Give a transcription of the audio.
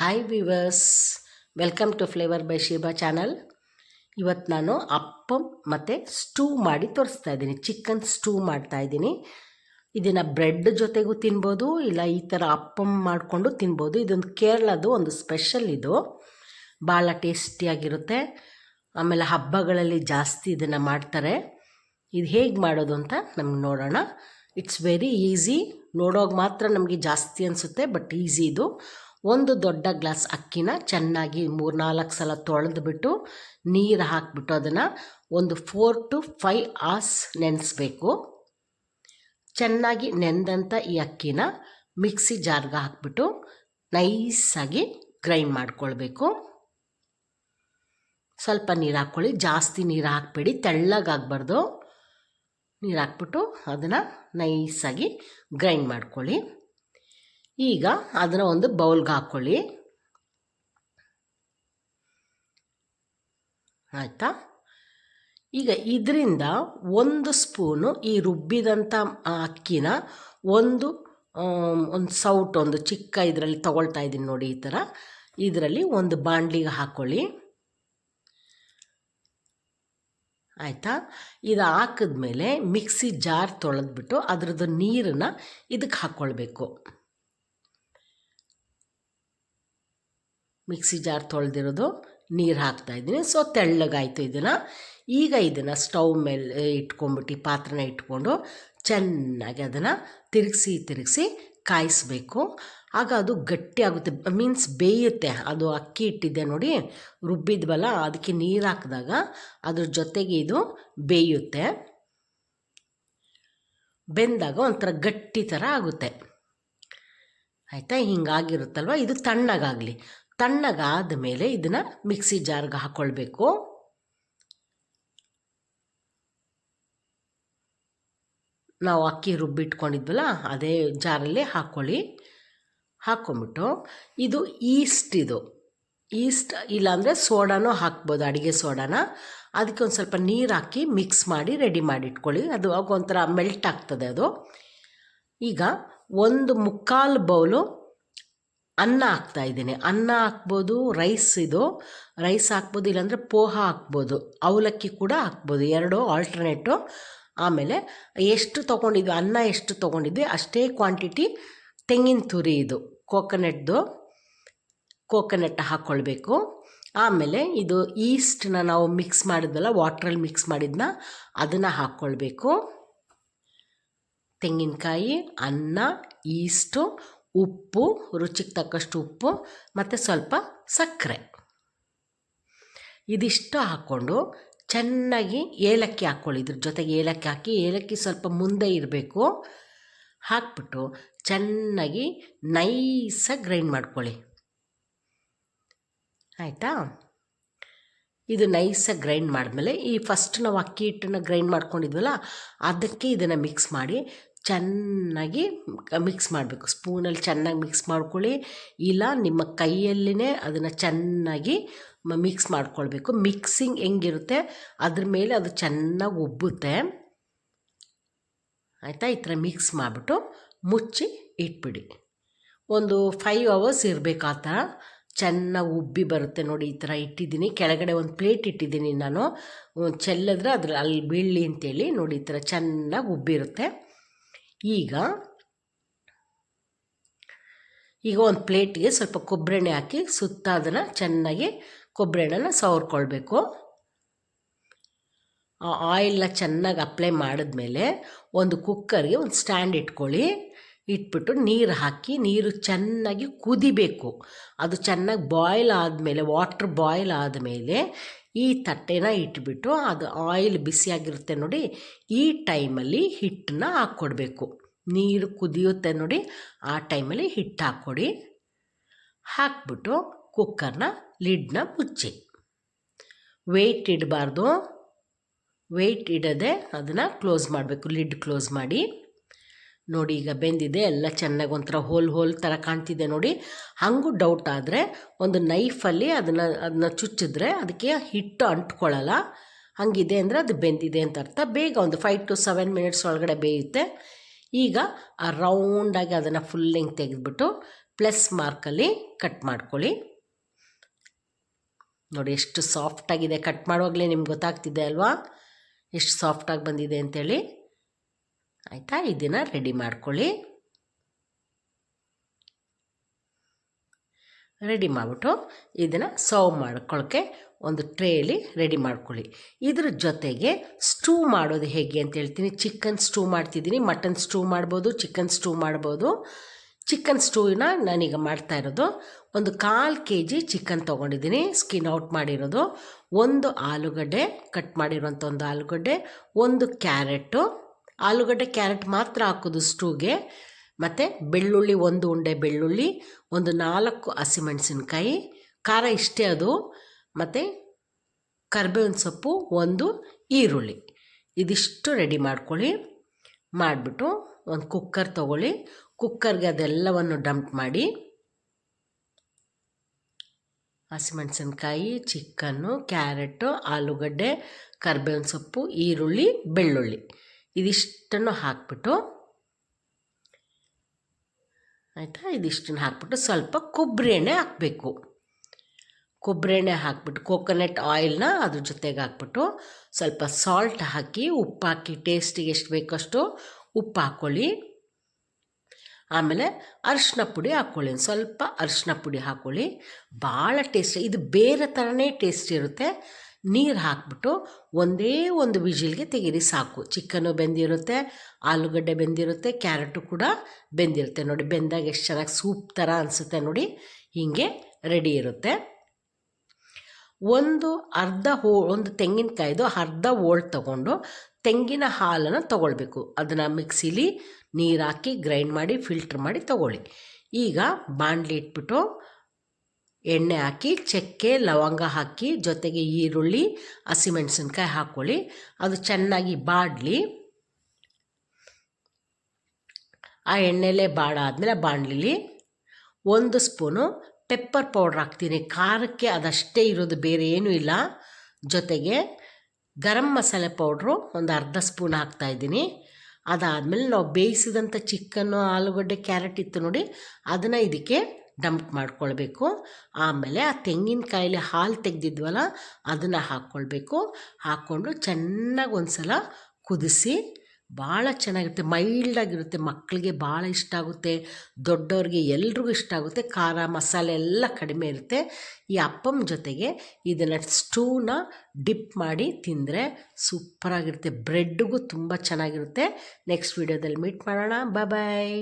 Hi viewers, welcome to flavour by Sheeba channel. ಇವತ್ತು ನಾನು ಅಪ್ಪಮ್ ಮತ್ತು ಸ್ಟೂ ಮಾಡಿ ತೋರಿಸ್ತಾ ಇದ್ದೀನಿ. ಚಿಕನ್ ಸ್ಟೂ ಮಾಡ್ತಾಯಿದ್ದೀನಿ. ಇದನ್ನು ಬ್ರೆಡ್ ಜೊತೆಗೂ ತಿನ್ಬೋದು, ಇಲ್ಲ ಈ ಥರ ಅಪ್ಪಮ್ ಮಾಡಿಕೊಂಡು ತಿನ್ಬೋದು. ಇದೊಂದು ಕೇರಳದು ಒಂದು ಸ್ಪೆಷಲ್. ಇದು ಭಾಳ ಟೇಸ್ಟಿಯಾಗಿರುತ್ತೆ. ಆಮೇಲೆ ಹಬ್ಬಗಳಲ್ಲಿ ಜಾಸ್ತಿ ಇದನ್ನು ಮಾಡ್ತಾರೆ. ಇದು ಹೇಗೆ ಮಾಡೋದು ಅಂತ ನಮ್ಗೆ ನೋಡೋಣ. It's very easy. ನೋಡೋಕೆ ಮಾತ್ರ ನಮಗೆ ಜಾಸ್ತಿ ಅನಿಸುತ್ತೆ, ಬಟ್ ಈಸಿ ಇದು. ಒಂದು ದೊಡ್ಡ ಗ್ಲಾಸ್ ಅಕ್ಕಿನ ಚೆನ್ನಾಗಿ 3-4 ಸಲ ತೊಳೆದ್ಬಿಟ್ಟು ನೀರು ಹಾಕಿಬಿಟ್ಟು ಅದನ್ನು ಒಂದು 4 to 5 hours ನೆನೆಸ್ಬೇಕು. ಚೆನ್ನಾಗಿ ನೆಂದಂಥ ಈ ಅಕ್ಕಿನ ಮಿಕ್ಸಿ ಜಾರ್ಗೆ ಹಾಕಿಬಿಟ್ಟು ನೈಸಾಗಿ ಗ್ರೈಂಡ್ ಮಾಡ್ಕೊಳ್ಬೇಕು. ಸ್ವಲ್ಪ ನೀರು ಹಾಕ್ಕೊಳ್ಳಿ, ಜಾಸ್ತಿ ನೀರು ಹಾಕಬೇಡಿ, ತೆಳ್ಳಗಾಗಬಾರ್ದು. ನೀರು ಹಾಕ್ಬಿಟ್ಟು ಅದನ್ನು ನೈಸಾಗಿ ಗ್ರೈಂಡ್ ಮಾಡ್ಕೊಳ್ಳಿ. ಈಗ ಅದನ್ನು ಒಂದು ಬೌಲ್ಗೆ ಹಾಕ್ಕೊಳ್ಳಿ. ಆಯಿತಾ? ಈಗ ಇದರಿಂದ 1 ಸ್ಪೂನು ಈ ರುಬ್ಬಿದಂಥ ಅಕ್ಕಿನ ಒಂದು ಸೌಟ್, ಒಂದು ಚಿಕ್ಕ ಇದರಲ್ಲಿ ತಗೊಳ್ತಾ ಇದ್ದೀನಿ ನೋಡಿ, ಈ ಥರ ಇದರಲ್ಲಿ ಒಂದು ಬಾಣಲಿಗೆ ಹಾಕ್ಕೊಳ್ಳಿ. ಆಯಿತಾ? ಇದು ಹಾಕಿದ್ಮೇಲೆ ಮಿಕ್ಸಿ ಜಾರ್ ತೊಳೆದ್ಬಿಟ್ಟು ಅದರದ್ದು ನೀರನ್ನು ಇದಕ್ಕೆ ಹಾಕ್ಕೊಳ್ಬೇಕು. ಮಿಕ್ಸಿ ಜಾರ್ ತೊಳೆದಿರೋದು ನೀರು ಹಾಕ್ತಾಯಿದ್ದೀನಿ. ಸೊ ತೆಳ್ಳಗಾಯಿತು ಇದನ್ನು. ಈಗ ಇದನ್ನು ಸ್ಟವ್ ಮೇಲೆ ಇಟ್ಕೊಂಡ್ಬಿಟ್ಟು ಪಾತ್ರೆನ ಇಟ್ಕೊಂಡು ಚೆನ್ನಾಗಿ ಅದನ್ನು ತಿರುಗಿಸಿ ಕಾಯಿಸ್ಬೇಕು. ಆಗ ಅದು ಗಟ್ಟಿ ಆಗುತ್ತೆ, ಮೀನ್ಸ್ ಬೇಯುತ್ತೆ. ಅದು ಅಕ್ಕಿ ಇಟ್ಟಿದ್ದೆ ನೋಡಿ, ರುಬ್ಬಿದ್ವಲ್ಲ, ಅದಕ್ಕೆ ನೀರು ಹಾಕಿದಾಗ ಅದ್ರ ಜೊತೆಗೆ ಇದು ಬೇಯುತ್ತೆ. ಬೆಂದಾಗ ಒಂಥರ ಗಟ್ಟಿ ಥರ ಆಗುತ್ತೆ. ಆಯಿತಾ? ಹಿಂಗಾಗಿರುತ್ತಲ್ವ, ಇದು ತಣ್ಣಗಾಗಲಿ. ತಣ್ಣಗಾದ ಮೇಲೆ ಇದನ್ನು ಮಿಕ್ಸಿ ಜಾರ್ಗೆ ಹಾಕ್ಕೊಳ್ಬೇಕು. ನಾವು ಅಕ್ಕಿ ರುಬ್ಬಿಟ್ಕೊಂಡಿದ್ವಲ್ಲ ಅದೇ ಜಾರಲ್ಲೇ ಹಾಕ್ಕೊಳ್ಳಿ. ಹಾಕ್ಕೊಂಬಿಟ್ಟು ಇದು ಈಸ್ಟ್ ಇಲ್ಲಾಂದರೆ ಸೋಡಾನೂ ಹಾಕ್ಬೋದು, ಅಡುಗೆ ಸೋಡಾನ. ಅದಕ್ಕೆ ಒಂದು ಸ್ವಲ್ಪ ನೀರು ಹಾಕಿ ಮಿಕ್ಸ್ ಮಾಡಿ ರೆಡಿ ಮಾಡಿ ಇಟ್ಕೊಳ್ಳಿ. ಅದು ಆಗ ಒಂಥರ ಮೆಲ್ಟ್ ಆಗ್ತದೆ ಅದು. ಈಗ 1/4 ಬೌಲು ಅನ್ನ ಹಾಕ್ತಾಯಿದ್ದೀನಿ. ಅನ್ನ ಹಾಕ್ಬೋದು, ರೈಸ್ ಹಾಕ್ಬೋದು, ಇಲ್ಲಾಂದರೆ ಪೋಹ ಹಾಕ್ಬೋದು, ಅವಲಕ್ಕಿ ಕೂಡ ಹಾಕ್ಬೋದು. 2 ಆಲ್ಟರ್ನೇಟು. ಆಮೇಲೆ ಎಷ್ಟು ತೊಗೊಂಡಿದ್ವಿ, ಅನ್ನ ಎಷ್ಟು ತೊಗೊಂಡಿದ್ವಿ ಅಷ್ಟೇ ಕ್ವಾಂಟಿಟಿ ತೆಂಗಿನ ತುರಿ, ಇದು ಕೋಕೋನಟ್ ಹಾಕ್ಕೊಳ್ಬೇಕು. ಆಮೇಲೆ ಇದು ಈಸ್ಟನ್ನ ನಾವು ಮಿಕ್ಸ್ ಮಾಡಿದ್ವಲ್ಲ, ವಾಟ್ರಲ್ಲಿ ಮಿಕ್ಸ್ ಮಾಡಿದ್ನ ಅದನ್ನು ಹಾಕ್ಕೊಳ್ಬೇಕು. ತೆಂಗಿನಕಾಯಿ, ಅನ್ನ, ಈಸ್ಟು, ಉಪ್ಪು, ರುಚಿಗೆ ತಕ್ಕಷ್ಟು ಉಪ್ಪು ಮತ್ತು ಸ್ವಲ್ಪ ಸಕ್ಕರೆ, ಇದಿಷ್ಟು ಹಾಕ್ಕೊಂಡು ಚೆನ್ನಾಗಿ ಏಲಕ್ಕಿ ಹಾಕ್ಕೊಳ್ಳಿ. ಇದ್ರ ಜೊತೆಗೆ ಏಲಕ್ಕಿ ಹಾಕಿ, ಏಲಕ್ಕಿ ಸ್ವಲ್ಪ ಮುಂದೆ ಇರಬೇಕು. ಹಾಕ್ಬಿಟ್ಟು ಚೆನ್ನಾಗಿ ನೈಸಾಗಿ ಗ್ರೈಂಡ್ ಮಾಡ್ಕೊಳ್ಳಿ. ಆಯಿತಾ? ಇದು ನೈಸಾಗಿ ಗ್ರೈಂಡ್ ಮಾಡಿದ್ಮೇಲೆ ಈ ಫಸ್ಟ್ ನಾವು ಅಕ್ಕಿ ಹಿಟ್ಟನ್ನು ಗ್ರೈಂಡ್ ಮಾಡ್ಕೊಂಡಿದ್ವಲ್ಲ ಅದಕ್ಕೆ ಇದನ್ನು ಮಿಕ್ಸ್ ಮಾಡಿ ಚೆನ್ನಾಗಿ ಮಿಕ್ಸ್ ಮಾಡಬೇಕು. ಸ್ಪೂನಲ್ಲಿ ಚೆನ್ನಾಗಿ ಮಿಕ್ಸ್ ಮಾಡ್ಕೊಳ್ಳಿ, ಇಲ್ಲ ನಿಮ್ಮ ಕೈಯಲ್ಲಿನೇ ಅದನ್ನು ಚೆನ್ನಾಗಿ ಮಿಕ್ಸ್ ಮಾಡ್ಕೊಳ್ಬೇಕು. ಮಿಕ್ಸಿಂಗ್ ಹೆಂಗಿರುತ್ತೆ ಅದ್ರ ಮೇಲೆ ಅದು ಚೆನ್ನಾಗಿ ಉಬ್ಬುತ್ತೆ. ಆಯಿತಾ? ಈ ಥರ ಮಿಕ್ಸ್ ಮಾಡಿಬಿಟ್ಟು ಮುಚ್ಚಿ ಇಟ್ಬಿಡಿ. ಒಂದು 5 hours ಇರಬೇಕು. ಆ ಥರ ಚೆನ್ನಾಗಿ ಉಬ್ಬಿ ಬರುತ್ತೆ ನೋಡಿ. ಈ ಥರ ಇಟ್ಟಿದ್ದೀನಿ. ಕೆಳಗಡೆ ಒಂದು ಪ್ಲೇಟ್ ಇಟ್ಟಿದ್ದೀನಿ ನಾನು, ಚೆಲ್ಲಿದ್ರೆ ಅಲ್ಲಿ ಬೀಳಲಿ ಅಂತೇಳಿ. ನೋಡಿ, ಈ ಥರ ಚೆನ್ನಾಗಿ ಉಬ್ಬಿರುತ್ತೆ. ಈಗ ಒಂದು ಪ್ಲೇಟ್ಗೆ ಸ್ವಲ್ಪ ಕೊಬ್ಬರಿ ಎಣ್ಣೆ ಹಾಕಿ ಸುತ್ತ ಅದನ್ನು ಚೆನ್ನಾಗಿ ಕೊಬ್ಬರಿ ಎಣ್ಣೆನ ಸವರ್ಕೊಳ್ಬೇಕು. ಆ ಆಯಿಲ್ನ ಚೆನ್ನಾಗಿ ಅಪ್ಲೈ ಮಾಡಿದ್ಮೇಲೆ ಒಂದು ಕುಕ್ಕರ್ಗೆ ಒಂದು ಸ್ಟ್ಯಾಂಡ್ ಇಟ್ಕೊಳ್ಳಿ. ಇಟ್ಬಿಟ್ಟು ನೀರು ಹಾಕಿ, ನೀರು ಚೆನ್ನಾಗಿ ಕುದಿಬೇಕು. ಅದು ಚೆನ್ನಾಗಿ ಬಾಯ್ಲ್ ಆದಮೇಲೆ, ವಾಟ್ರ್ ಬಾಯ್ಲ್ ಆದಮೇಲೆ ಈ ತಟ್ಟೆನ ಇಟ್ಬಿಟ್ಟು, ಅದು ಆಯಿಲ್ ಬಿಸಿಯಾಗಿರುತ್ತೆ ನೋಡಿ, ಈ ಟೈಮಲ್ಲಿ ಹಿಟ್ಟನ್ನ ಹಾಕ್ಕೊಡ್ಬೇಕು. ನೀರು ಕುದಿಯುತ್ತೆ ನೋಡಿ, ಆ ಟೈಮಲ್ಲಿ ಹಿಟ್ಟು ಹಾಕ್ಕೊಡಿ. ಹಾಕ್ಬಿಟ್ಟು ಕುಕ್ಕರ್ನ ಲಿಡ್ನ ಮುಚ್ಚಿ. ವೆಯ್ಟ್ ಇಡಬಾರ್ದು, ವೆಯ್ಟ್ ಇಡದೆ ಅದನ್ನು ಕ್ಲೋಸ್ ಮಾಡಬೇಕು. ಲಿಡ್ ಕ್ಲೋಸ್ ಮಾಡಿ. ನೋಡಿ, ಈಗ ಬೆಂದಿದೆ ಎಲ್ಲ ಚೆನ್ನಾಗಿ, ಒಂಥರ ಹೋಲ್ ಥರ ಕಾಣ್ತಿದೆ ನೋಡಿ. ಹಾಗೂ ಡೌಟ್ ಆದರೆ ಒಂದು ನೈಫಲ್ಲಿ ಅದನ್ನು ಚುಚ್ಚಿದ್ರೆ ಅದಕ್ಕೆ ಹಿಟ್ಟು ಅಂಟ್ಕೊಳ್ಳಲ್ಲ. ಹಾಗಿದೆ ಅಂದರೆ ಅದು ಬೆಂದಿದೆ ಅಂತ ಅರ್ಥ. ಬೇಗ ಒಂದು 5 to 7 minutes ಒಳಗಡೆ ಬೇಯುತ್ತೆ. ಈಗ ಆ ರೌಂಡಾಗಿ ಅದನ್ನು ಫುಲ್ ಹಿಂಗೆ ತೆಗೆದುಬಿಟ್ಟು ಪ್ಲಸ್ ಮಾರ್ಕಲ್ಲಿ ಕಟ್ ಮಾಡ್ಕೊಳ್ಳಿ. ನೋಡಿ ಎಷ್ಟು ಸಾಫ್ಟಾಗಿದೆ, ಕಟ್ ಮಾಡುವಾಗಲೇ ನಿಮ್ಗೆ ಗೊತ್ತಾಗ್ತಿದೆ ಅಲ್ವಾ ಎಷ್ಟು ಸಾಫ್ಟಾಗಿ ಬಂದಿದೆ ಅಂಥೇಳಿ. ಆಯಿತಾ, ಇದನ್ನು ರೆಡಿ ಮಾಡ್ಕೊಳ್ಳಿ. ರೆಡಿ ಮಾಡಿಬಿಟ್ಟು ಇದನ್ನು ಸರ್ವ್ ಮಾಡ್ಕೊಳ್ಳೋಕ್ಕೆ ಒಂದು ಟ್ರೇಲಿ ರೆಡಿ ಮಾಡ್ಕೊಳ್ಳಿ. ಇದ್ರ ಜೊತೆಗೆ ಸ್ಟೂ ಮಾಡೋದು ಹೇಗೆ ಅಂತ ಹೇಳ್ತೀನಿ. ಚಿಕನ್ ಸ್ಟೂ ಮಾಡ್ತಿದ್ದೀನಿ, ಮಟನ್ ಸ್ಟೂ ಮಾಡ್ಬೋದು, ಚಿಕನ್ ಸ್ಟೂ ಮಾಡ್ಬೋದು. ಚಿಕನ್ ಸ್ಟೂನ ನಾನೀಗ ಮಾಡ್ತಾ ಇರೋದು, ಒಂದು 1/4 kg ಚಿಕನ್ ತೊಗೊಂಡಿದ್ದೀನಿ, ಸ್ಕಿನ್ ಔಟ್ ಮಾಡಿರೋದು, ಒಂದು ಆಲೂಗಡ್ಡೆ ಕಟ್ ಮಾಡಿರೋಂಥ ಒಂದು ಆಲೂಗಡ್ಡೆ, ಒಂದು ಕ್ಯಾರೆಟು, ಆಲೂಗಡ್ಡೆ ಕ್ಯಾರೆಟ್ ಮಾತ್ರ ಹಾಕೋದು ಸ್ಟೂಗೆ, ಮತ್ತು ಬೆಳ್ಳುಳ್ಳಿ, ಒಂದು ಉಂಡೆ ಬೆಳ್ಳುಳ್ಳಿ, ಒಂದು 4 ಹಸಿಮೆಣಸಿನ್ಕಾಯಿ, ಖಾರ ಇಷ್ಟೇ ಅದು, ಮತ್ತು ಕರಿಬೇವಿನ ಸೊಪ್ಪು, ಒಂದು ಈರುಳ್ಳಿ. ಇದಿಷ್ಟು ರೆಡಿ ಮಾಡ್ಕೊಳ್ಳಿ. ಮಾಡಿಬಿಟ್ಟು ಒಂದು ಕುಕ್ಕರ್ ತೊಗೊಳ್ಳಿ. ಕುಕ್ಕರ್ಗೆ ಅದೆಲ್ಲವನ್ನು ಡಂಪ್ ಮಾಡಿ, ಹಸಿಮೆಣಸಿನ್ಕಾಯಿ, ಚಿಕನ್ನು, ಕ್ಯಾರೆಟು, ಆಲೂಗಡ್ಡೆ, ಕರಿಬೇವಿನ ಸೊಪ್ಪು, ಈರುಳ್ಳಿ, ಬೆಳ್ಳುಳ್ಳಿ ಇದಿಷ್ಟನ್ನು ಹಾಕ್ಬಿಟ್ಟು, ಆಯಿತಾ, ಇದಿಷ್ಟನ್ನು ಹಾಕ್ಬಿಟ್ಟು ಸ್ವಲ್ಪ ಕೊಬ್ಬರಿ ಎಣ್ಣೆ ಹಾಕಬೇಕು. ಕೊಬ್ಬರಿ ಎಣ್ಣೆ ಹಾಕ್ಬಿಟ್ಟು ಕೋಕೋನಟ್ ಆಯಿಲ್ನ ಅದ್ರ ಜೊತೆಗೆ ಹಾಕ್ಬಿಟ್ಟು ಸ್ವಲ್ಪ ಸಾಲ್ಟ್ ಹಾಕಿ, ಉಪ್ಪು ಹಾಕಿ, ಟೇಸ್ಟಿಗೆ ಎಷ್ಟು ಬೇಕಷ್ಟು ಉಪ್ಪು ಹಾಕ್ಕೊಳ್ಳಿ. ಆಮೇಲೆ ಅರಿಶಿನ ಪುಡಿ ಹಾಕ್ಕೊಳ್ಳಿ, ಸ್ವಲ್ಪ ಅರಿಶಿನ ಪುಡಿ ಹಾಕ್ಕೊಳ್ಳಿ. ಭಾಳ ಟೇಸ್ಟ್, ಇದು ಬೇರೆ ಥರನೇ ಟೇಸ್ಟ್ ಇರುತ್ತೆ. ನೀರು ಹಾಕ್ಬಿಟ್ಟು ಒಂದೇ ಒಂದು ವಿಜಿಲ್ಗೆ ತೆಗೀರಿ ಸಾಕು. ಚಿಕನ್ನು ಬೆಂದಿರುತ್ತೆ, ಆಲೂಗಡ್ಡೆ ಬೆಂದಿರುತ್ತೆ, ಕ್ಯಾರೆಟು ಕೂಡ ಬೆಂದಿರುತ್ತೆ. ನೋಡಿ ಬೆಂದಾಗ ಎಷ್ಟು ಚೆನ್ನಾಗಿ ಸೂಪ್ ಥರ ಅನಿಸುತ್ತೆ ನೋಡಿ, ಹೀಗೆ ರೆಡಿ ಇರುತ್ತೆ. ಒಂದು ತೆಂಗಿನಕಾಯ್ದು ಅರ್ಧ ಹೋಳು ತೊಗೊಂಡು ತೆಂಗಿನ ಹಾಲನ್ನು ತೊಗೊಳ್ಬೇಕು. ಅದನ್ನು ಮಿಕ್ಸಿಲಿ ನೀರು ಹಾಕಿ ಗ್ರೈಂಡ್ ಮಾಡಿ ಫಿಲ್ಟ್ರ್ ಮಾಡಿ ತೊಗೊಳ್ಳಿ. ಈಗ ಬಾಣಲಿ ಇಟ್ಬಿಟ್ಟು ಎಣ್ಣೆ ಹಾಕಿ, ಚಕ್ಕೆ ಲವಂಗ ಹಾಕಿ, ಜೊತೆಗೆ ಈರುಳ್ಳಿ, ಹಸಿಮೆಣಸಿನ್ಕಾಯಿ ಹಾಕ್ಕೊಳ್ಳಿ. ಅದು ಚೆನ್ನಾಗಿ ಬಾಡಲಿ. ಆ ಎಣ್ಣೆಲೇ ಬಾಡಾದಮೇಲೆ ಬಾಣಲಿಲಿ 1 ಸ್ಪೂನು ಪೆಪ್ಪರ್ ಪೌಡ್ರ್ ಹಾಕ್ತೀನಿ. ಖಾರಕ್ಕೆ ಅದಷ್ಟೇ ಇರೋದು, ಬೇರೆ ಏನೂ ಇಲ್ಲ. ಜೊತೆಗೆ ಗರಂ ಮಸಾಲೆ ಪೌಡ್ರು ಒಂದು ಅರ್ಧ ಸ್ಪೂನ್ ಹಾಕ್ತಾಯಿದ್ದೀನಿ. ಅದಾದಮೇಲೆ ನಾವು ಬೇಯಿಸಿದಂಥ ಚಿಕನ್ನು, ಆಲೂಗಡ್ಡೆ, ಕ್ಯಾರೆಟ್ ಇತ್ತು ನೋಡಿ, ಅದನ್ನು ಇದಕ್ಕೆ ಡಂಪ್ ಮಾಡ್ಕೊಳ್ಬೇಕು. ಆಮೇಲೆ ಆ ತೆಂಗಿನಕಾಯಲ್ಲಿ ಹಾಲು ತೆಗೆದಿದ್ವಲ್ಲ ಅದನ್ನು ಹಾಕ್ಕೊಳ್ಬೇಕು. ಹಾಕ್ಕೊಂಡು ಚೆನ್ನಾಗಿ ಒಂದು ಸಲ ಕುದಿಸಿ, ಭಾಳ ಚೆನ್ನಾಗಿರುತ್ತೆ, ಮೈಲ್ಡಾಗಿರುತ್ತೆ, ಮಕ್ಕಳಿಗೆ ಭಾಳ ಇಷ್ಟ ಆಗುತ್ತೆ, ದೊಡ್ಡವ್ರಿಗೆ ಎಲ್ರಿಗೂ ಇಷ್ಟ ಆಗುತ್ತೆ. ಖಾರ ಮಸಾಲೆ ಎಲ್ಲ ಕಡಿಮೆ ಇರುತ್ತೆ. ಈ ಅಪ್ಪಂ ಜೊತೆಗೆ ಇದನ್ನು ಸ್ಟೂನ ಡಿಪ್ ಮಾಡಿ ತಿಂದರೆ ಸೂಪರಾಗಿರುತ್ತೆ. ಬ್ರೆಡ್ಡಿಗೂ ತುಂಬ ಚೆನ್ನಾಗಿರುತ್ತೆ. ನೆಕ್ಸ್ಟ್ ವೀಡಿಯೋದಲ್ಲಿ ಮೀಟ್ ಮಾಡೋಣ. ಬಾಯ್.